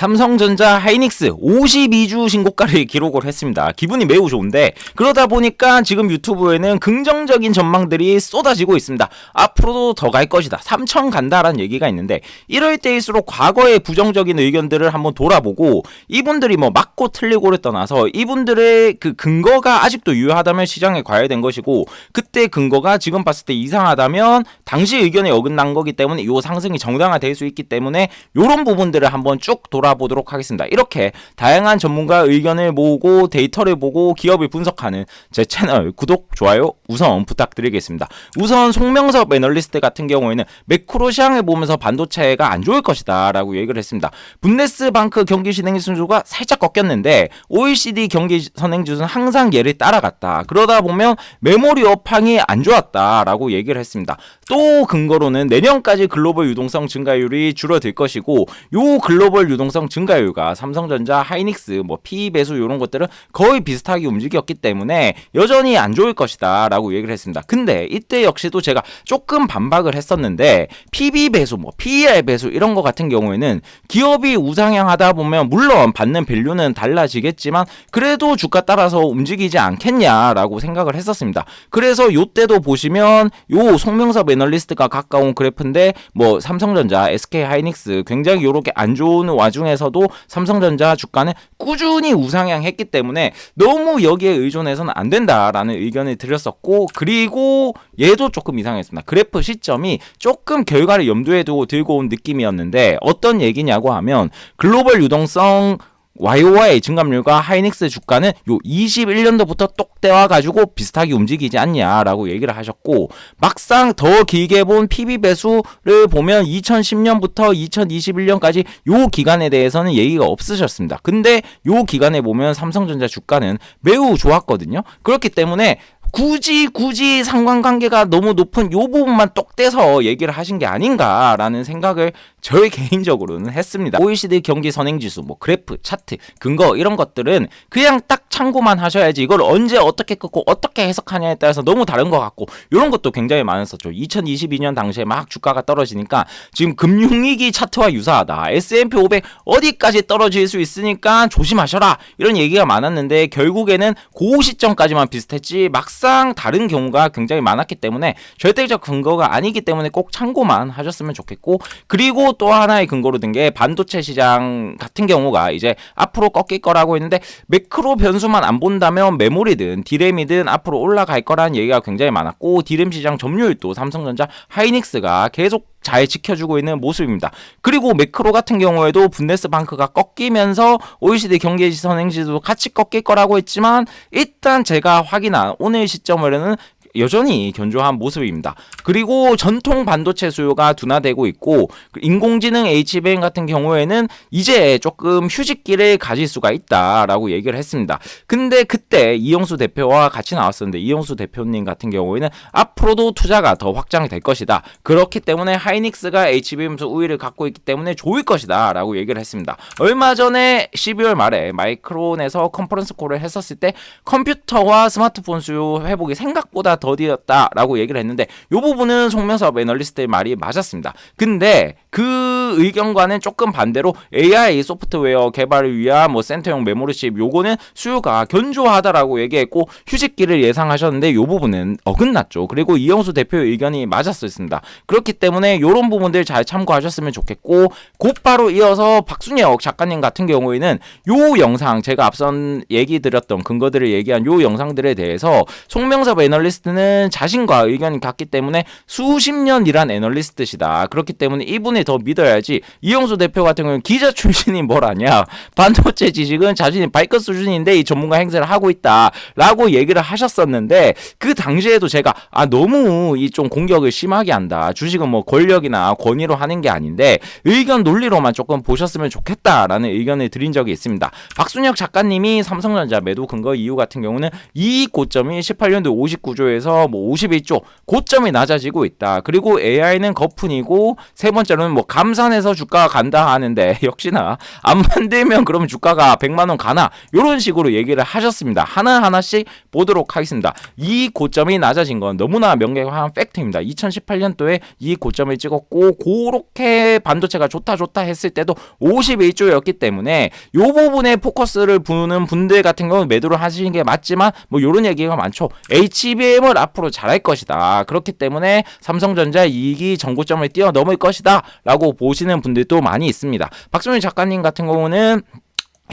삼성전자 하이닉스 52주 신고가를 기록을 했습니다. 기분이 매우 좋은데 그러다 보니까 지금 유튜브에는 긍정적인 전망들이 쏟아지고 있습니다. 앞으로도 더 갈 것이다. 3천 간다라는 얘기가 있는데 이럴 때일수록 과거의 부정적인 의견들을 한번 돌아보고 이분들이 뭐 맞고 틀리고를 떠나서 이분들의 그 근거가 아직도 유효하다면 시장에 과열된 것이고 그때 근거가 지금 봤을 때 이상하다면 당시 의견에 어긋난 거기 때문에 이 상승이 정당화될 수 있기 때문에 이런 부분들을 한번 쭉 돌아보도록 하겠습니다. 이렇게 다양한 전문가 의견을 모으고 데이터를 보고 기업을 분석하는 제 채널 구독, 좋아요 우선 부탁드리겠습니다. 우선 송명섭 애널리스트 같은 경우에는 매크로 시장을 보면서 반도체가 안 좋을 것이다 라고 얘기를 했습니다. 분데스방크 경기 선행지수가 살짝 꺾였는데 OECD 경기 선행지수는 항상 얘를 따라갔다. 그러다 보면 메모리 업황이 안 좋았다 라고 얘기를 했습니다. 또 근거로는 내년까지 글로벌 유동성 증가율이 줄어들 것이고 요 글로벌 유동성 증가율과 삼성전자, 하이닉스, 뭐 PE 배수 이런 것들은 거의 비슷하게 움직였기 때문에 여전히 안 좋을 것이다 라고 얘기를 했습니다. 근데 이때 역시도 제가 조금 반박을 했었는데 PB 배수, 뭐 PER 배수 이런 거 같은 경우에는 기업이 우상향하다 보면 물론 받는 밸류는 달라지겠지만 그래도 주가 따라서 움직이지 않겠냐라고 생각을 했었습니다. 그래서 요때도 보시면 요 송명섭 애널리스트가 가까운 그래프인데 뭐 삼성전자, SK 하이닉스 굉장히 요렇게 안 좋은 와중에서도 삼성전자 주가는 꾸준히 우상향했기 때문에 너무 여기에 의존해서는 안 된다라는 의견을 드렸었고 그리고 얘도 조금 이상했습니다. 그래프 시점이 조금 결과를 염두에 두고 들고 온 느낌이었는데 어떤 얘기냐고 하면 글로벌 유동성 YOY 증감률과 하이닉스 주가는 요 21년도부터 똑 떼와가지고 비슷하게 움직이지 않냐라고 얘기를 하셨고 막상 더 길게 본 PB 배수를 보면 2010년부터 2021년까지 요 기간에 대해서는 얘기가 없으셨습니다. 근데 요 기간에 보면 삼성전자 주가는 매우 좋았거든요. 그렇기 때문에 굳이 상관관계가 너무 높은 요 부분만 똑 떼서 얘기를 하신 게 아닌가라는 생각을 저희 개인적으로는 했습니다. OECD 경기 선행지수, 뭐 그래프, 차트, 근거 이런 것들은 그냥 딱 참고만 하셔야지 이걸 언제 어떻게 끊고 어떻게 해석하냐에 따라서 너무 다른 것 같고 이런 것도 굉장히 많았었죠. 2022년 당시에 막 주가가 떨어지니까 지금 금융위기 차트와 유사하다. S&P 500 어디까지 떨어질 수 있으니까 조심하셔라. 이런 얘기가 많았는데 결국에는 그 시점까지만 비슷했지 막상 다른 경우가 굉장히 많았기 때문에 절대적 근거가 아니기 때문에 꼭 참고만 하셨으면 좋겠고 그리고 또 하나의 근거로 든 게 반도체 시장 같은 경우가 이제 앞으로 꺾일 거라고 했는데 매크로 변수만 안 본다면 메모리든 디램이든 앞으로 올라갈 거라는 얘기가 굉장히 많았고 디램 시장 점유율도 삼성전자, 하이닉스가 계속 잘 지켜주고 있는 모습입니다. 그리고 매크로 같은 경우에도 분데스방크가 꺾이면서 OECD 경기 선행지수도 같이 꺾일 거라고 했지만 일단 제가 확인한 오늘 시점으로는 여전히 견조한 모습입니다. 그리고 전통 반도체 수요가 둔화되고 있고 인공지능 HBM 같은 경우에는 이제 조금 휴식기를 가질 수가 있다라고 얘기를 했습니다. 근데 그때 이영수 대표와 같이 나왔었는데 이영수 대표님 같은 경우에는 앞으로도 투자가 더 확장이 될 것이다. 그렇기 때문에 하이닉스가 HBM에서 우위를 갖고 있기 때문에 좋을 것이다 라고 얘기를 했습니다. 얼마 전에 12월 말에 마이크론에서 컨퍼런스 콜을 했었을 때 컴퓨터와 스마트폰 수요 회복이 생각보다 더디었다라고 얘기를 했는데 이 부분은 송명섭 애널리스트의 말이 맞았습니다. 근데 그 의견과는 조금 반대로 AI 소프트웨어 개발을 위한 뭐 센터용 메모리칩 요거는 수요가 견조하다라고 얘기했고 휴식기를 예상하셨는데 이 부분은 어긋났죠. 그리고 이영수 대표의 의견이 맞았었습니다. 그렇기 때문에 이런 부분들 잘 참고하셨으면 좋겠고 곧바로 이어서 박순혁 작가님 같은 경우에는 요 영상 제가 앞선 얘기 드렸던 근거들을 얘기한 요 영상들에 대해서 송명섭 애널리스트는 자신과 의견이 같기 때문에 수십 년 일한 애널리스트시다. 그렇기 때문에 이분이 더 믿어야지 이영수 대표 같은 경우는 기자 출신이 뭘 아냐. 반도체 지식은 자신이 발끝 수준인데 이 전문가 행세를 하고 있다. 라고 얘기를 하셨었는데 그 당시에도 제가 너무 이 좀 공격을 심하게 한다. 주식은 뭐 권력이나 권위로 하는 게 아닌데 의견 논리로만 조금 보셨으면 좋겠다라는 의견을 드린 적이 있습니다. 박순혁 작가님이 삼성전자 매도 근거 이유 같은 경우는 이 고점이 18년도 59조에서 뭐 51조 고점이 낮아지고 있다. 그리고 AI는 거품이고 세 번째로는 뭐 감사 예산에서 주가가 간다 하는데 역시나 안 만들면 그러면 주가가 100만원 가나 이런 식으로 얘기를 하셨습니다. 하나하나씩 보도록 하겠습니다. 이 고점이 낮아진 건 너무나 명백한 팩트입니다. 2018년도에 이 고점을 찍었고 그렇게 반도체가 좋다 했을 때도 51조였기 때문에 이 부분에 포커스를 두는 분들 같은 경우는 매도를 하시는 게 맞지만 뭐 이런 얘기가 많죠. HBM을 앞으로 잘할 것이다. 그렇기 때문에 삼성전자 이익이 전고점을 뛰어넘을 것이다 라고 보시는 분들도 많이 있습니다. 박정희 작가님 같은 경우는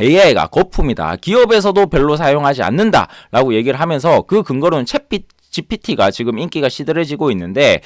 AI가 거품이다. 기업에서도 별로 사용하지 않는다라고 얘기를 하면서 그 근거로는 GPT가 지금 인기가 시들해지고 있는데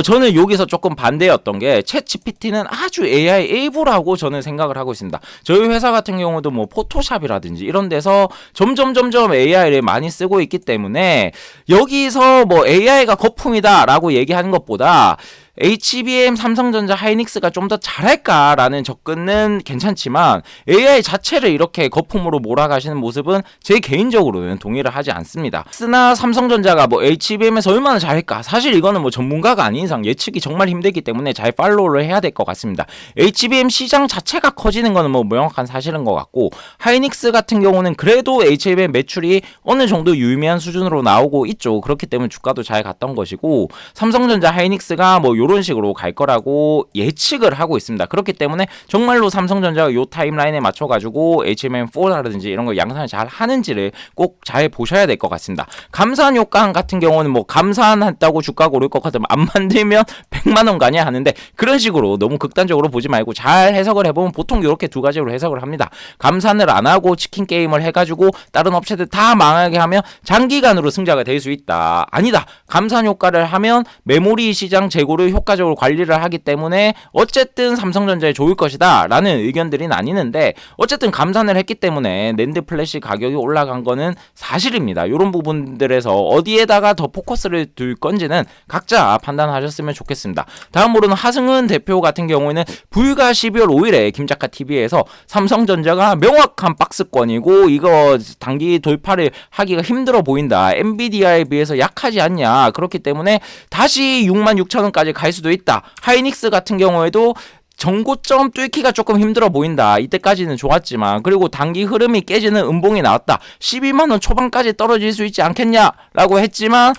저는 여기서 조금 반대였던 게 챗GPT는 아주 AI 일부라고 저는 생각을 하고 있습니다. 저희 회사 같은 경우도 뭐 포토샵이라든지 이런 데서 점점 AI를 많이 쓰고 있기 때문에 여기서 뭐 AI가 거품이다라고 얘기하는 것보다 HBM, 삼성전자, 하이닉스가 좀 더 잘할까라는 접근은 괜찮지만 AI 자체를 이렇게 거품으로 몰아가시는 모습은 제 개인적으로는 동의를 하지 않습니다. 쓰나 삼성전자가 뭐 HBM에서 얼마나 잘할까? 사실 이거는 뭐 전문가가 아닌 이상 예측이 정말 힘들기 때문에 잘 팔로우를 해야 될 것 같습니다. HBM 시장 자체가 커지는 거는 뭐 명확한 사실인 것 같고 하이닉스 같은 경우는 그래도 HBM 매출이 어느 정도 유의미한 수준으로 나오고 있죠. 그렇기 때문에 주가도 잘 갔던 것이고 삼성전자, 하이닉스가 뭐 이런 식으로 갈 거라고 예측을 하고 있습니다. 그렇기 때문에 정말로 삼성전자가 요 타임라인에 맞춰가지고 HBM4라든지 이런 거 양산을 잘 하는지를 꼭 잘 보셔야 될 것 같습니다. 감산 효과 같은 경우는 뭐 감산했다고 주가가 오를 것 같으면 안 만들면 100만원 가냐 하는데 그런 식으로 너무 극단적으로 보지 말고 잘 해석을 해보면 보통 이렇게 두 가지로 해석을 합니다. 감산을 안 하고 치킨 게임을 해가지고 다른 업체들 다 망하게 하면 장기간으로 승자가 될 수 있다. 아니다. 감산 효과를 하면 메모리 시장 재고를 효과적으로 관리를 하기 때문에 어쨌든 삼성전자에 좋을 것이다 라는 의견들이 나뉘는데 어쨌든 감산을 했기 때문에 낸드 플래시 가격이 올라간 거는 사실입니다. 이런 부분들에서 어디에다가 더 포커스를 둘 건지는 각자 판단하셨으면 좋겠습니다. 다음으로는 하승은 대표 같은 경우에는 불과 12월 5일에 김작가TV에서 삼성전자가 명확한 박스권이고 이거 단기 돌파를 하기가 힘들어 보인다. 엔비디아에 비해서 약하지 않냐. 그렇기 때문에 다시 66,000원까지 갈 수도 있다. 하이닉스 같은 경우에도 전고점 뚫기가 조금 힘들어 보인다. 이때까지는 좋았지만 그리고 단기 흐름이 깨지는 음봉이 나왔다. 12만원 초반까지 떨어질 수 있지 않겠냐라고 했지만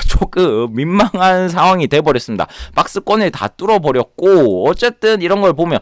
조금 민망한 상황이 돼버렸습니다. 박스권을 다 뚫어버렸고 어쨌든 이런 걸 보면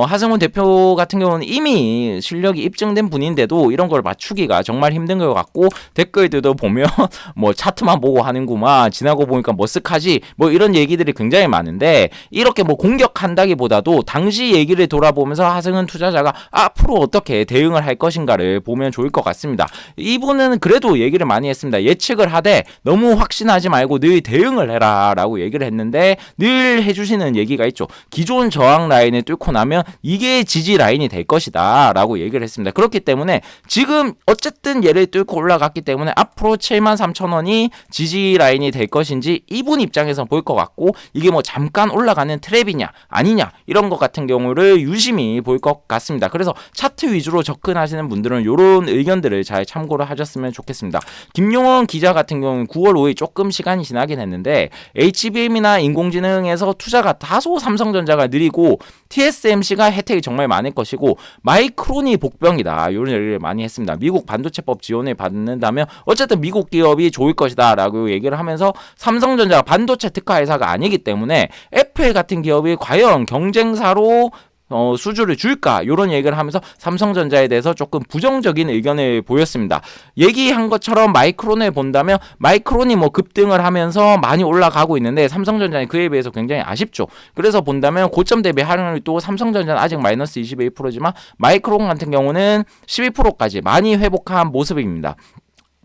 하승훈 대표 같은 경우는 이미 실력이 입증된 분인데도 이런 걸 맞추기가 정말 힘든 것 같고 댓글들도 보면 뭐 차트만 보고 하는구만 지나고 보니까 머쓱하지 뭐 이런 얘기들이 굉장히 많은데 이렇게 뭐 공격한다기보다도 당시 얘기를 돌아보면서 하승은 투자자가 앞으로 어떻게 대응을 할 것인가를 보면 좋을 것 같습니다. 이분은 그래도 얘기를 많이 했습니다. 예측을 하되 너무 확신하지 말고 늘 대응을 해라 라고 얘기를 했는데 늘 해주시는 얘기가 있죠. 기존 저항 라인을 뚫고 나면 이게 지지 라인이 될 것이다 라고 얘기를 했습니다. 그렇기 때문에 지금 어쨌든 얘를 뚫고 올라갔기 때문에 앞으로 73,000원이 지지 라인이 될 것인지 이분 입장에서 볼 것 같고 이게 뭐 잠깐 올라가는 트랩이냐 아니냐 이런 것 같은 경우를 유심히 볼 것 같습니다. 그래서 차트 위주로 접근하시는 분들은 이런 의견들을 잘 참고를 하셨으면 좋겠습니다. 김용원 기자 같은 경우는 9월 5일 조금 시간이 지나긴 했는데 HBM이나 인공지능에서 투자가 다소 삼성전자가 느리고 TSMC가 혜택이 정말 많을 것이고 마이크론이 복병이다. 이런 얘기를 많이 했습니다. 미국 반도체법 지원을 받는다면 어쨌든 미국 기업이 좋을 것이다 라고 얘기를 하면서 삼성전자가 반도체 특화 회사가 아니기 때문에 애플 같은 기업이 과연 경쟁사로 수주를 줄까 이런 얘기를 하면서 삼성전자에 대해서 조금 부정적인 의견을 보였습니다. 얘기한 것처럼 마이크론을 본다면 마이크론이 뭐 급등을 하면서 많이 올라가고 있는데 삼성전자는 그에 비해서 굉장히 아쉽죠. 그래서 본다면 고점 대비 하락률도 삼성전자는 아직 마이너스 21%지만 마이크론 같은 경우는 12%까지 많이 회복한 모습입니다.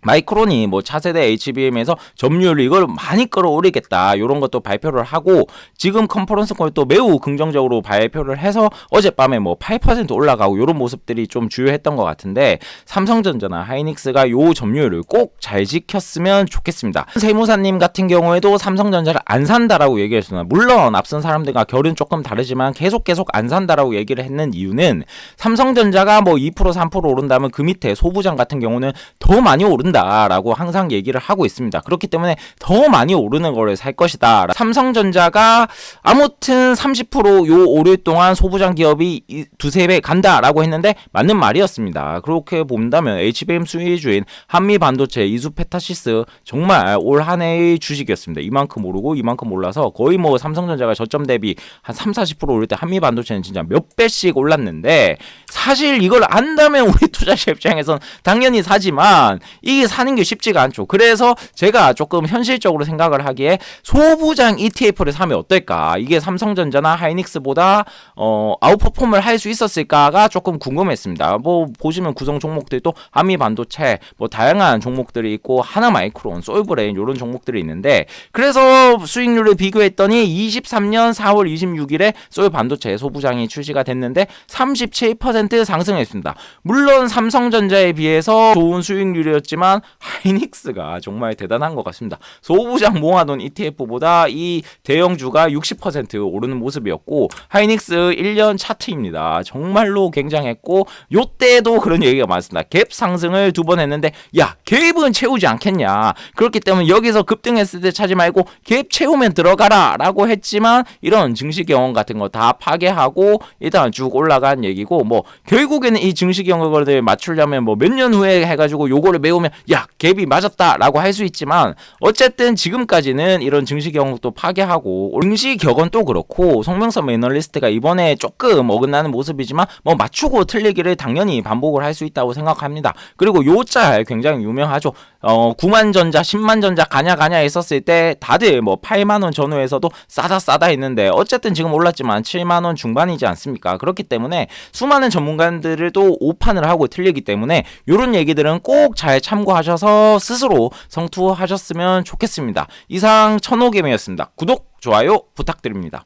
마이크론이 뭐 차세대 HBM에서 점유율을 이걸 많이 끌어올리겠다 이런 것도 발표를 하고 지금 컨퍼런스 콜 또 매우 긍정적으로 발표를 해서 어젯밤에 뭐 8% 올라가고 이런 모습들이 좀 주요했던 것 같은데 삼성전자나 하이닉스가 요 점유율을 꼭 잘 지켰으면 좋겠습니다. 세무사님 같은 경우에도 삼성전자를 안 산다라고 얘기했습니다. 물론 앞선 사람들과 결은 조금 다르지만 계속 안 산다라고 얘기를 했는 이유는 삼성전자가 뭐 2% 3% 오른다면 그 밑에 소부장 같은 경우는 더 많이 오른다 오른다라고 항상 얘기를 하고 있습니다. 그렇기 때문에 더 많이 오르는 거를 살 것이다. 삼성전자가 아무튼 30%요 5일 동안 소부장 기업이 두세 배 간다라고 했는데 맞는 말이었습니다. 그렇게 본다면 HBM 수혜주인 한미반도체, 이수페타시스 정말 올 한 해의 주식이었습니다. 이만큼 오르고 이만큼 올라서 거의 뭐 삼성전자가 저점 대비 한 30-40% 오를 때 한미반도체는 진짜 몇 배씩 올랐는데 사실 이걸 안다면 우리 투자자 입장에선 당연히 사지만 이게 사는 게 쉽지가 않죠. 그래서 제가 조금 현실적으로 생각을 하기에 소부장 ETF를 사면 어떨까? 이게 삼성전자나 하이닉스보다 아웃퍼폼을 할 수 있었을까가 조금 궁금했습니다. 뭐 보시면 구성 종목들이 또 한미반도체 뭐 다양한 종목들이 있고 하나마이크론, 솔브레인 이런 종목들이 있는데 그래서 수익률을 비교했더니 23년 4월 26일에 솔반도체 소부장이 출시가 됐는데 37% 상승했습니다. 물론 삼성전자에 비해서 좋은 수익률이었지만 하이닉스가 정말 대단한 것 같습니다. 소부장 모아놓은 ETF보다 이 대형주가 60% 오르는 모습이었고 하이닉스 1년 차트입니다. 정말로 굉장했고 요때도 그런 얘기가 많습니다. 갭 상승을 2번 했는데 야 갭은 채우지 않겠냐. 그렇기 때문에 여기서 급등했을 때 차지 말고 갭 채우면 들어가라 라고 했지만 이런 증시 경험 같은 거 다 파괴하고 일단 쭉 올라간 얘기고 뭐 결국에는 이 증시 경험을 맞추려면 뭐 몇 년 후에 해가지고 요거를 메우면 야 갭이 맞았다 라고 할 수 있지만 어쨌든 지금까지는 이런 증시 경험도 파괴하고 증시 격언 또 그렇고 송명섭 애널리스트가 이번에 조금 어긋나는 모습이지만 뭐 맞추고 틀리기를 당연히 반복을 할 수 있다고 생각합니다. 그리고 요 짤 굉장히 유명하죠. 9만전자 10만전자 가냐 했었을 때 다들 뭐 8만원 전후에서도 싸다 했는데 어쨌든 지금 올랐지만 7만원 중반이지 않습니까? 그렇기 때문에 수많은 전문가들을 또 오판을 하고 틀리기 때문에 요런 얘기들은 꼭 잘 참고하셔서 스스로 성투하셨으면 좋겠습니다. 이상 천호개미였습니다. 구독, 좋아요 부탁드립니다.